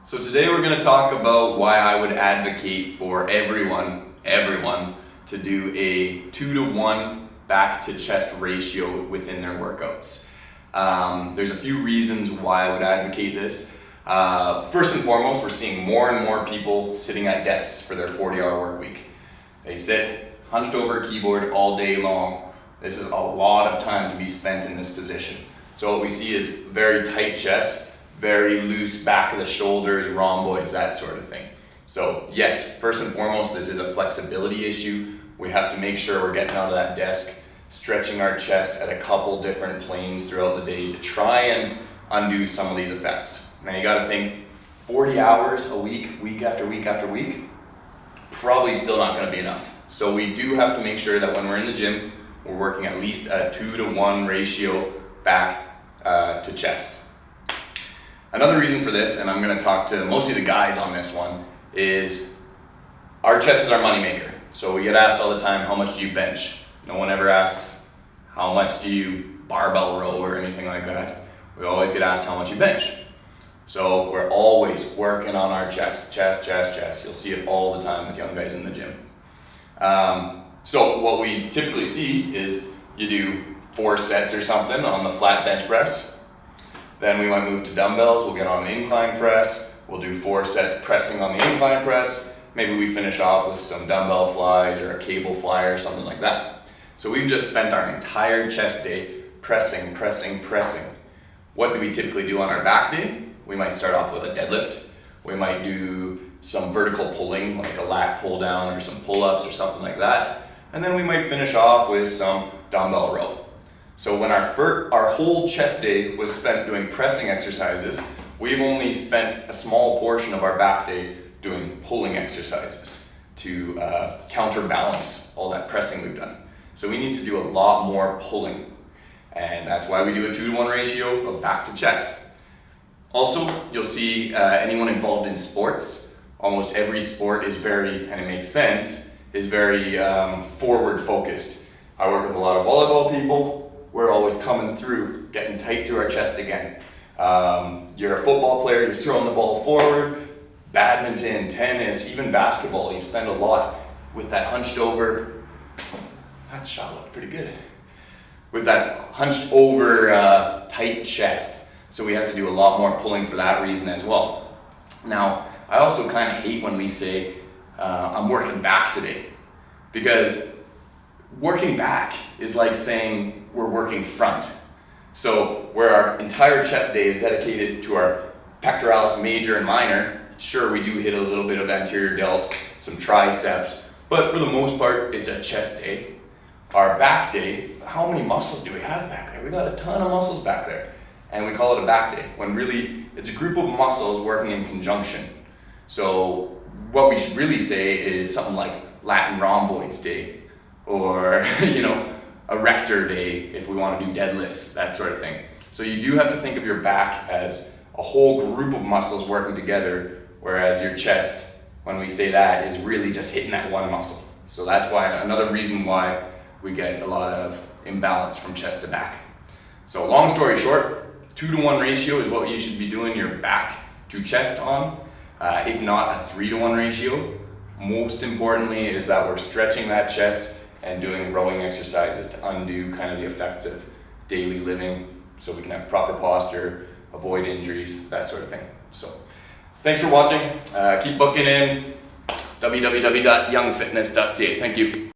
So today we're going to talk about why I would advocate for everyone to do a 2-to-1 back to chest ratio within their workouts. There's a few reasons why I would advocate this. First and foremost, we're seeing more and more people sitting at desks for their 40-hour work week. They sit hunched over a keyboard all day long. This is a lot of time to be spent in this position. So what we see is very tight chest, very loose back of the shoulders, rhomboids, that sort of thing. So yes, first and foremost, this is a flexibility issue. We have to make sure we're getting out of that desk, stretching our chest at a couple different planes throughout the day to try and undo some of these effects. Now you gotta think, 40 hours a week, week after week after week, probably still not gonna be enough. So we do have to make sure that when we're in the gym, we're working at least a 2-to-1 ratio back to chest. Another reason for this, and I'm going to talk to mostly the guys on this one, is our chest is our moneymaker. So we get asked all the time, how much do you bench? No one ever asks, how much do you barbell row or anything like that. We always get asked how much you bench. So we're always working on our chest. You'll see it all the time with young guys in the gym. So what we typically see is you do 4 sets or something on the flat bench press. Then we might move to dumbbells, we'll get on an incline press, we'll do 4 sets pressing on the incline press, maybe we finish off with some dumbbell flies or a cable fly or something like that. So we've just spent our entire chest day pressing. What do we typically do on our back day? We might start off with a deadlift, we might do some vertical pulling like a lat pull down or some pull-ups or something like that, and then we might finish off with some dumbbell row. So when our whole chest day was spent doing pressing exercises, we've only spent a small portion of our back day doing pulling exercises to counterbalance all that pressing we've done. So we need to do a lot more pulling, and that's why we do a 2-to-1 ratio of back to chest. Also, you'll see anyone involved in sports, almost every sport is very, and it makes sense, is very forward focused. I work with a lot of volleyball people. We're always coming through, getting tight to our chest again. You're a football player, you're throwing the ball forward, badminton, tennis, even basketball, you spend a lot with that hunched over, that shot looked pretty good, with that hunched over tight chest. So we have to do a lot more pulling for that reason as well. Now, I also kind of hate when we say, I'm working back today, because working back is like saying we're working front. So where our entire chest day is dedicated to our pectoralis major and minor, sure, we do hit a little bit of anterior delt, some triceps, but for the most part, it's a chest day. Our back day, how many muscles do we have back there? We got a ton of muscles back there, and we call it a back day, when really it's a group of muscles working in conjunction. So what we should really say is something like Latin rhomboids day, or a rector day if we want to do deadlifts, that sort of thing. So you do have to think of your back as a whole group of muscles working together, whereas your chest, when we say that, is really just hitting that one muscle. So that's why another reason why we get a lot of imbalance from chest to back. So long story short, 2-to-1 ratio is what you should be doing your back to chest on, if not a 3-to-1 ratio. Most importantly is that we're stretching that chest and doing rowing exercises to undo kind of the effects of daily living so we can have proper posture, avoid injuries, that sort of thing. So thanks for watching. Keep booking in www.youngfitness.ca. Thank you.